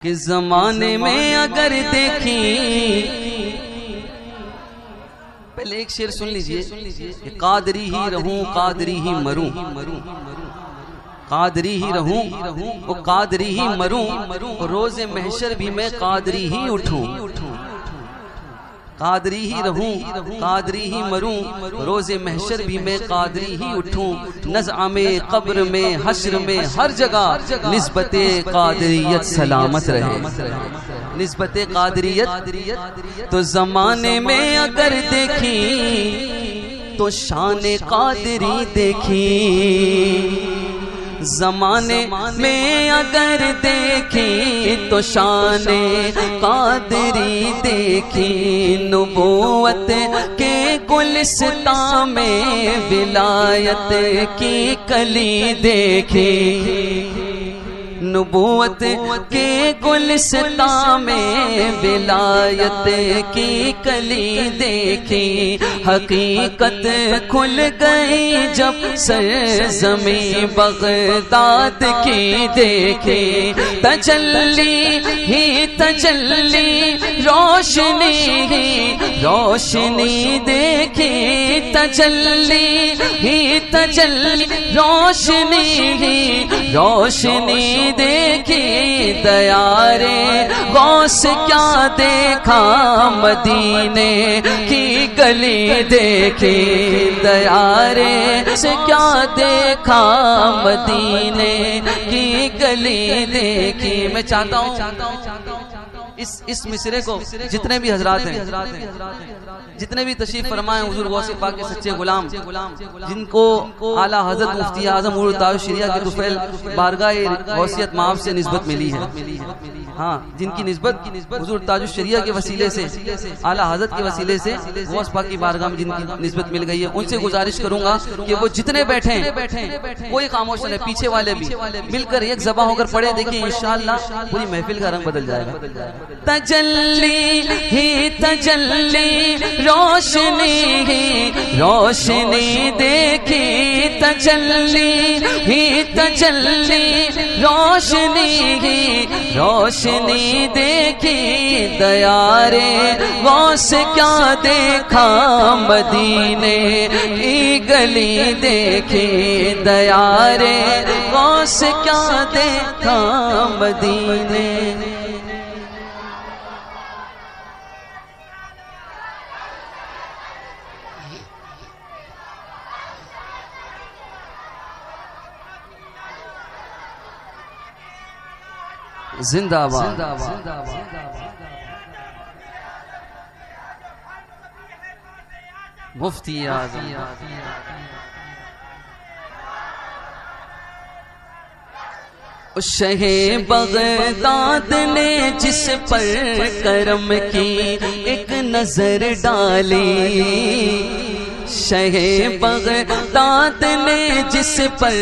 کہ زمانے میں اگر دیکھی، پہلے ایک شعر سن لیجئے کہ قادری ہی رہوں قادری ہی مروں، قادری ہی رہوں وہ قادری ہی مروں، روز محشر بھی میں قادری ہی اٹھوں، قادری ہی رہوں قادری ہی مروں، روز محشر بھی میں قادری ہی اٹھوں، نزع میں قبر میں حشر میں ہر جگہ نسبت قادریت سلامت رہے، نسبت قادریت تو زمانے میں اگر دیکھی تو شان قادری دیکھی، زمانے میں اگر دیکھی تو شان قادری دیکھی، نبوت کے گلستان میں ولایت کی کلی دیکھی، نبوت کے گلستان میں ولایت کی کلی دیکھی، حقیقت کھل گئی جب سرزمین بغداد کی دیکھی، تجلی ہی تجلی روشنی ہی روشنی دیکھی، تجلی ہی تجلی روشنی ہی روشنی دیکھی، دیارے غوث کیا دیکھا مدینے کی گلی دیکھی، دیارے سے کیا دیکھا مدینے کی گلی دیکھی۔ میں چاہتا ہوں اس مصرے کو جتنے بھی حضرات ہیں، جتنے بھی تشریف فرمائے حضور غوث پاک کے سچے غلام، جن کو اعلیٰ حضرت مفتی اعظم عمر تاج الشریعہ کے طفیل بارگاہ غوثیت مآب سے نسبت ملی ہے، ہاں جن کی نسبت حضور تاج الشریعہ کے وسیلے سے، اعلیٰ حضرت کے وسیلے سے غوث پاک کی بارگاہ میں جن کی نسبت مل گئی ہے، ان سے گزارش کروں گا کہ وہ جتنے بیٹھے ہیں کوئی خاموش نہ رہے، پیچھے والے بھی مل کر ایک زباں ہو کر پڑھے، دیکھیں انشاءاللہ پوری محفل کا رنگ بدل جائے گا۔ تجلی ہی تجلی روشنی ہی روشنی دیکھی، تجلی ہی تجلی روشنی ہی روشنی دیکھی، دیارے غوث کیا دیکھا مدینے کی گلی دیکھی، دیارے غوث کیا دیکھا مدینے۔ زندہ باد۔ مفتی اعظم۔ شہ بغداد نے جس پر کرم کی ایک نظر ڈالی، شہ بغداد نے جس پر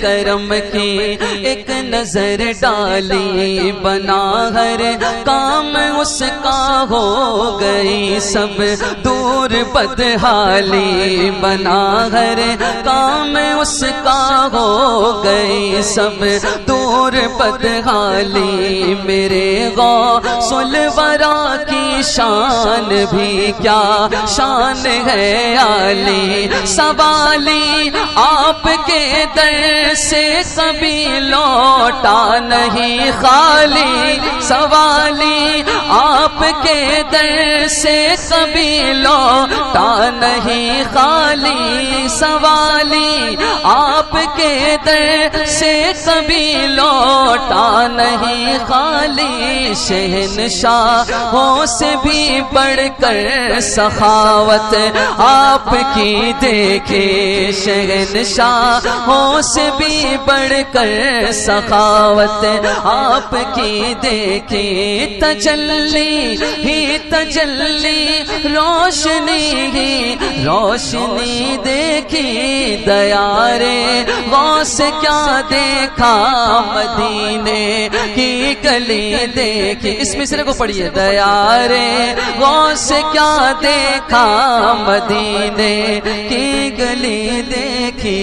کرم کی ایک نظر ڈالی، بنا ہر کام اس کا ہو گئی سب دور بدحالی، بنا ہر کام اس کا ہو گئی سب دور بدحالی، میرے غوث الورا کی شان بھی کیا شان ہے عالی، سوالی آپ کے در سے کبھی لوٹا نہیں خالی، سوالی آپ کے در سے کبھی لوٹا نہیں خالی، سوالی آپ کے در سے کبھی لوٹا نہیں خالی، شہنشاہوں سے بھی بڑھ کر سخاوت آپ کی دیکھے، شہنشاہوں سے بھی بڑھ کر سخاوت آپ کی دیکھے، تجلی ہی تجلی روشنی ہی روشنی دیکھی، دیارے غوث کیا دیکھا مدینے کی گلی دیکھی۔ اس مصرے کو پڑھیے، دیارے غوث کیا دیکھا مدینے کی گلی دیکھی۔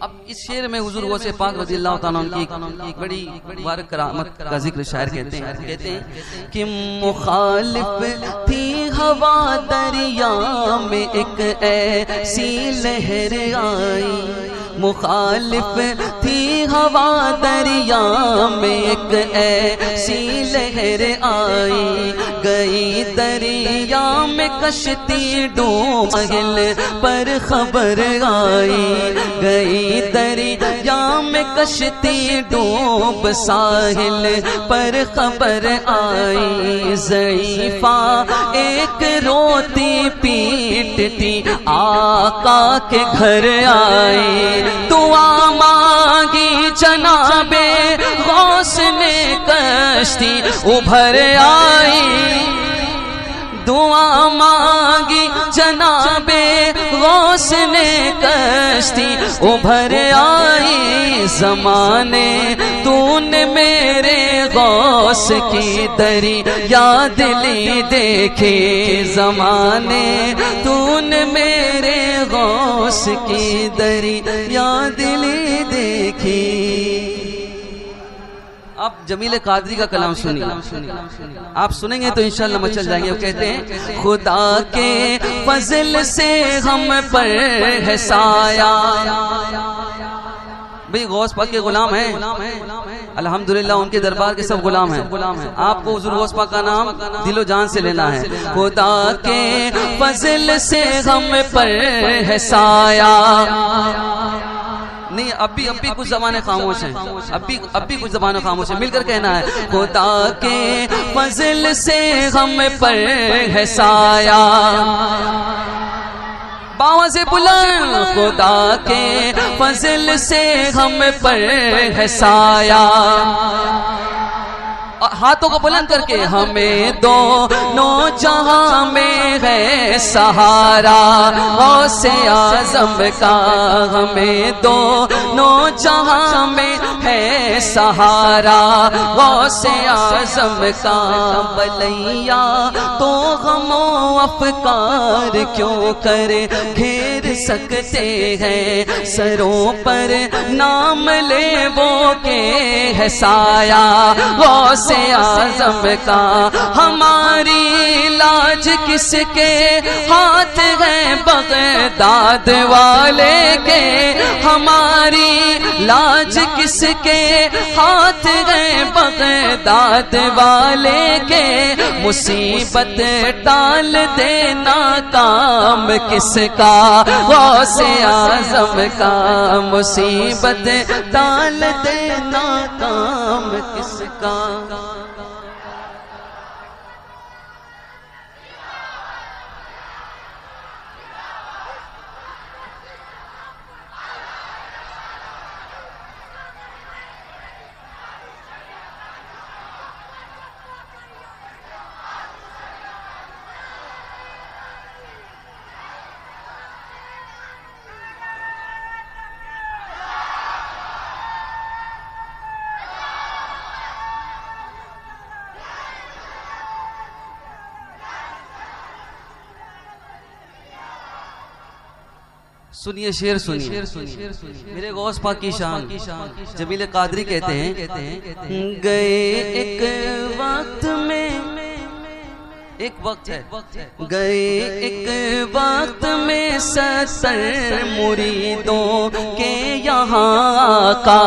اب اس شعر میں حضور غوث پاک رضی اللہ تعالیٰ عنہ کی ایک بڑی مبارک کرامت کا ذکر شاعر کہتے ہیں کہ مخالف تھی ہوا دریا میں ایک ایسی لہر آئی، مخالف تھی ہوا دریا میں ایک ایسی لہر آئی، گئی دریا میں کشتی ڈوب ساحل پر خبر آئی، گئی دریا میں کشتی ڈوب ساحل پر خبر آئی، ضعیفہ ایک روتی پیٹتی آقا کے گھر آئی، دعا مانگی جناب غوث نے کشتی ابھر آئی، دعا مانگی جناب غوث نے کشتی ابھر آئی، زمانے تو نے میرے غوث کی دریا دلی دیکھی، زمانے تو نے میرے غوث کی دریا دلی دیکھی۔ آپ جمیل قادری کا کلام سنیے، آپ سنیں گے تو انشاءاللہ مچل جائیں گے۔ وہ کہتے ہیں خدا کے فضل سے ہم پر ہے سایہ، بھئی غوث پاک کے غلام ہیں، الحمدللہ ان کے دربار کے سب غلام ہیں، آپ کو حضور غوث پاک کا نام دل و جان سے لینا ہے۔ خدا کے فضل سے ہم پر ہے سایہ، نہیں اب بھی کچھ زبانیں خاموش ہیں، اب بھی کچھ زبانیں خاموش ہیں، مل کر کہنا ہے خدا کے فضل سے ہم پر ہے سایہ، باواز بلند خدا کے فضل سے ہم پر ہے سایہ، ہاتھوں کو بلند کر کے ہمیں دونوں جہاں میں ہے سہارا غوث اعظم کا، ہمیں دونوں جہاں میں ہے سہارا غوث اعظم کا، بلیا تو غم و افکار کیوں کر گھیر سکتے ہیں، سروں پر نام لے وہ کے ہے سایہ غوث اعظم کا، ہماری لاج کس کے ہاتھ ہے بغداد والے کے، ہماری لاج کس کے ہاتھ ہے بغداد والے کے، مصیبت ٹال دینا کام کس کا غوث اعظم کا، مصیبت ٹال دینا کام کس کا۔ سنیے شعر سنیے، میرے غوث پاک کی شان جمیل قادری کہتے ہیں گئے ایک وقت میں، ایک وقت ہے، گئے ایک وقت میں 70 مریدوں کے یہاں کا،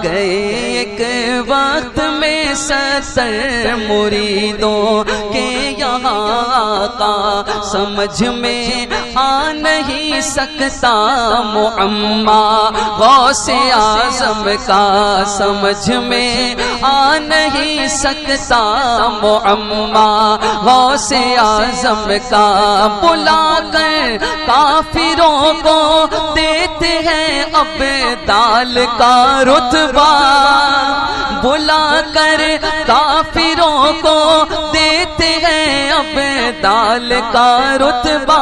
گئے ایک وقت میں 70 مریدوں کے یہاں کا، سمجھ میں آ نہیں سکتا معما غوث اعظم کا، سمجھ میں آ نہیں سکتا معما غوث اعظم کا، بلا کر کافروں کو دیتے ہیں ابدال کا رتبہ، بلا کر کافروں کو دیتے ہیں ابدال کا رتبہ،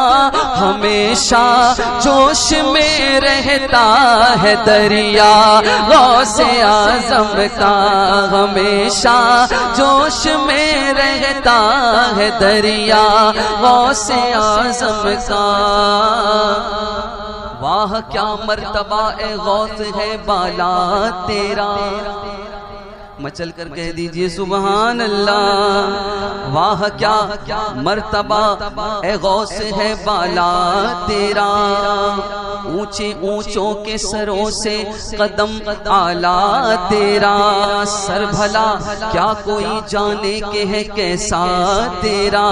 ہمیشہ جوش میں رہتا ہے دریا غوث اعظم کا، ہمیشہ جوش میں رہتا ہے دریا غوث اعظم کا، واہ کیا مرتبہ اے غوث ہے بالا تیرا، مچل کر کہہ دیجئے سبحان اللہ۔ واہ کیا مرتبہ اے غوث ہے بالا تیرا، اونچے اونچوں کے سروں سے قدم اعلیٰ تیرا، سر بھلا کیا کوئی جانے کہ ہے کیسا تیرا،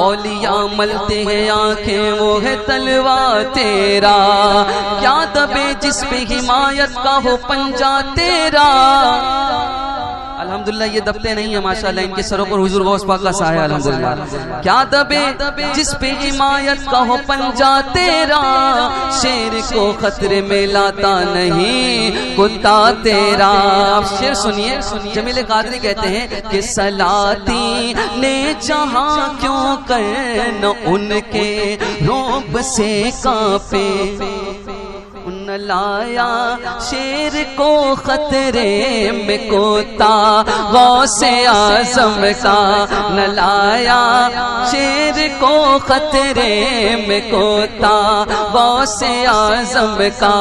اولیاء ملتے ہیں آنکھیں وہ ہے تلوا تیرا، کیا دبے جس پہ حمایت کا ہو پنجہ تیرا۔ الحمدللہ یہ دبتے نہیں ہیں ماشاءاللہ، ان کے سروں پر حضور غوث پاک کا سایہ الحمدللہ۔ کیا دبے جس پہ حمایت کا ہو پنجہ تیرا، شیر کو خطرے میں لاتا نہیں کتا تیرا۔ اب شیر سنیے، جمیل قادری کہتے ہیں کہ سلاطین نے جہاں کیوں کر نہ ان کے رعب سے کانپے، نہ لایا شیر کو خطرے میں کوتا غوث اعظم کا، نہ لایا شیر کو خطرے میں کوتا غوث اعظم کا،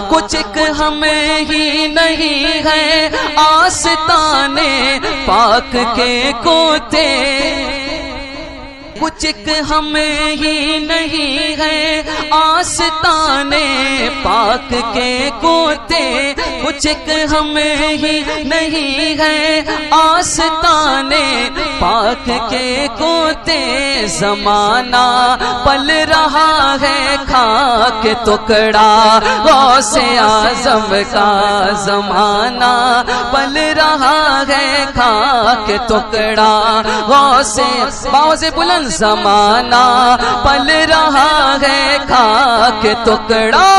کچھ ایک ہمیں ہی نہیں ہے آستانے پاک کے کوتے، کچھ ایک ہمیں ہی نہیں ہے آستانے پاک کے کوتے، کچھ ایک ہمیں ہی نہیں ہے آستانے پاک کے کوتے، زمانہ پل رہا ہے کھا کے ٹکڑا غوث اعظم کا، زمانہ پل رہا ہے کھا کے ٹکڑا غوث، باؤ سے بلند زمانہ پل رہا ہے کھا کے ٹکڑا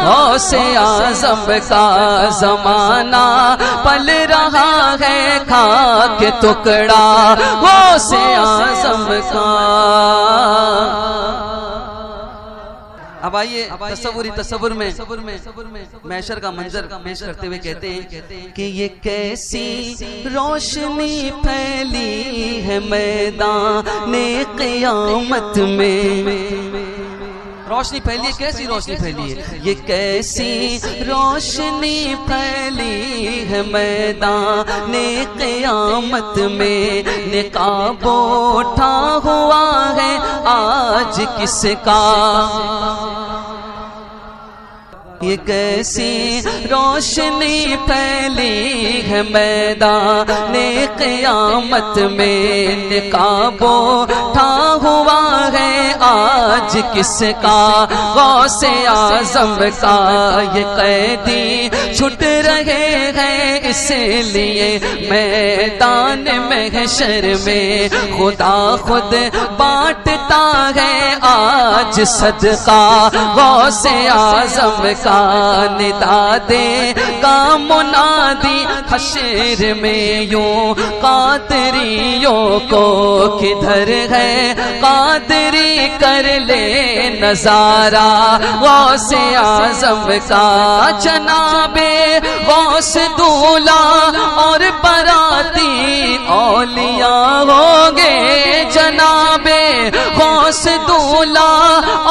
غوث اعظم کا، زمانہ پل رہا ہے کھا کے ٹکڑا غوث اعظم کا۔ اب آئیے تصور میں محشر کا منظر پیش کرتے ہوئے کہتے ہیں کہ یہ کیسی روشنی پھیلی ہے میدان قیامت میں، روشنی پھیلی ہے، کیسی روشنی پھیلی ہے، یہ کیسی روشنی پھیلی ہے میدان قیامت میں، نقاب اٹھا ہوا ہے آج کس کا، یہ کیسی روشنی پھیلی ہے میدان قیامت میں، نقاب اٹھا ہوا ہے آج کس کا، غوث اعظم کا، یہ قیدی چھٹ رہے ہیں اس لیے میدان محشر میں، خدا خود بانٹتا ہے آج صدقہ غوث اعظم کا، ندا دے گا منادی حشر میں یوں قادریوں کو، کدھر ہے قادری کر لے نظارہ غوث اعظم کا، جناب غوث دولا اور براتی اولیاء ہوں گے، جناب غوث دولا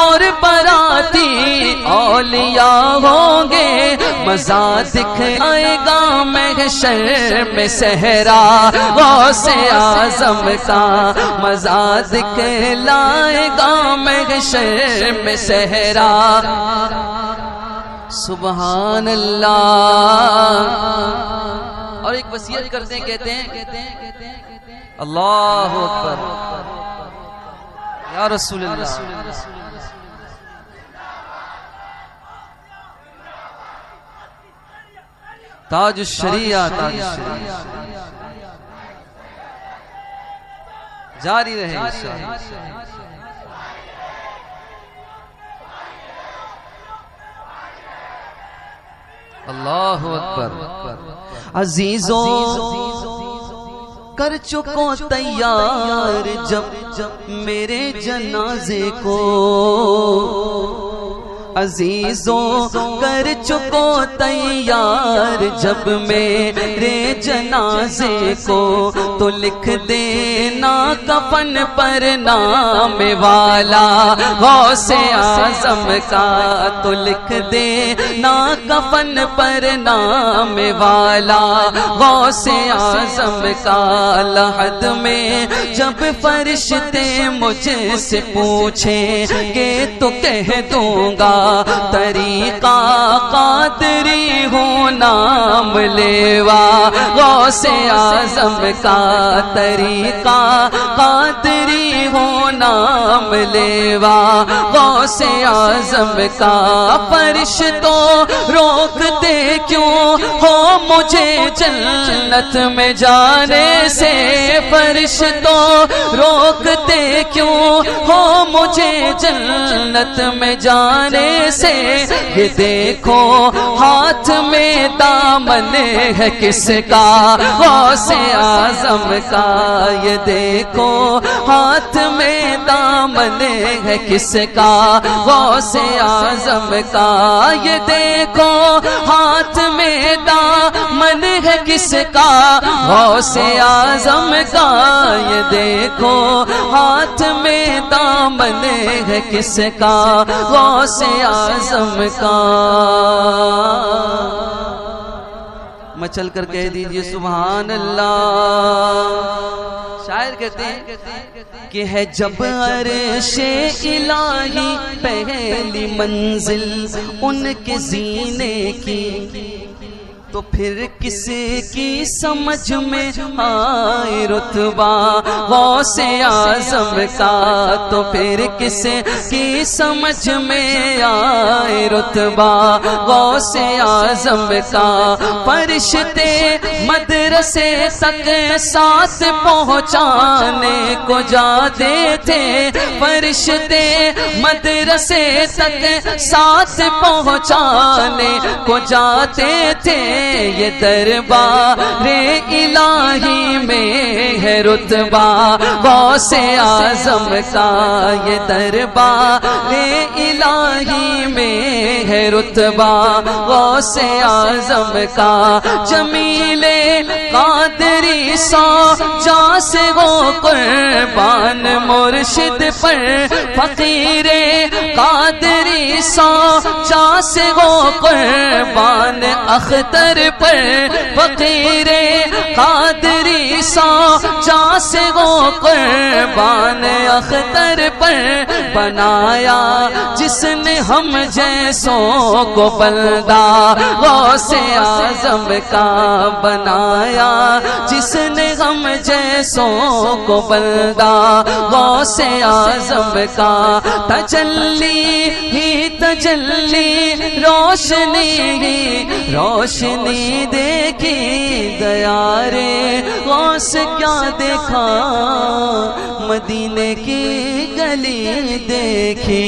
اور براتی اولیاء ہوں گے، مزہ دکھ آئے گا محشر میں صحرا غوث اعظم کا، مزہ دکھ لائے گا محشر میں صحرا، سبحان اللہ۔ اور ایک وصیت کرتے ہیں، کہتے ہیں اللہ اکبر یا رسول اللہ، تاج الشریعہ، تاج الشریعہ جاری رہے انشاءاللہ۔ اللہ اکبر۔ عزیزوں کر چکو تیار جب میرے جنازے کو، عزیزوں کر چکو تیار جب میرے جنازے کو تو لکھ دینا کفن پر نام والا غوث اعظم کا، تو لکھ دینا کفن پر نام والا غوث اعظم کا۔ لحد میں جب فرشتے مجھ سے پوچھیں گے تو کہہ دوں گا طریقہ قادری ہوں نام لیوا غوث اعظم کا، طریقہ قادری ہوں نام لیوا غوث اعظم کا۔ فرشتوں روکتے کیوں ہو مجھے جنت میں جانے سے، فرشتوں روکتے کیوں ہو مجھے جنت میں جانے سے، یہ دیکھو ہاتھ میں دامن ہے کس کا غوث اعظم کا، یہ دیکھو ہاتھ میں دامن ہے کس کا غوث اعظم کا، یہ دیکھو ہاتھ میں دامن ہے کس کا غوث اعظم کا، یہ دیکھو ہاتھ میں دامن ہے کس کا غوث اعظم کا۔ مچل کر کہہ دیجئے سبحان اللہ۔ شاعر کہتے ہیں کہ ہے جب عرش الہی پہلی منزل ان کے زینے کی، تو پھر کسی کی سمجھ میں آئے رتبہ غوث اعظم کا، تو پھر کسی کی سمجھ میں آئے رتبہ غوث اعظم کا۔ فرشتے مدرسے تک ساتھ پہنچانے کو جاتے تھے، فرشتے مدرسے تک ساتھ پہنچانے کو جاتے تھے، یہ دربار الہی میں ہے رتبہ غوث اعظم کا، یہ دربار الہی میں ہے رتبہ غوث اعظم کا۔ جمیل قادری سو جا سے وہ قربان مرشد پر، فقیر قادری سو جا سے وہ قربان اختر پر، فقیر قادری سو جا سے وہ قربان اختر پر، بنایا جس نے ہم جیسوں کو بندہ غوث اعظم کا، بنایا جس نے ہم جیسوں کو بندہ غوث اعظم کا۔ تجلی ہی تجلی روشنی ہی روشنی دیکھی، دیار غوث کیا دیکھا مدینے کی گلی دیکھی۔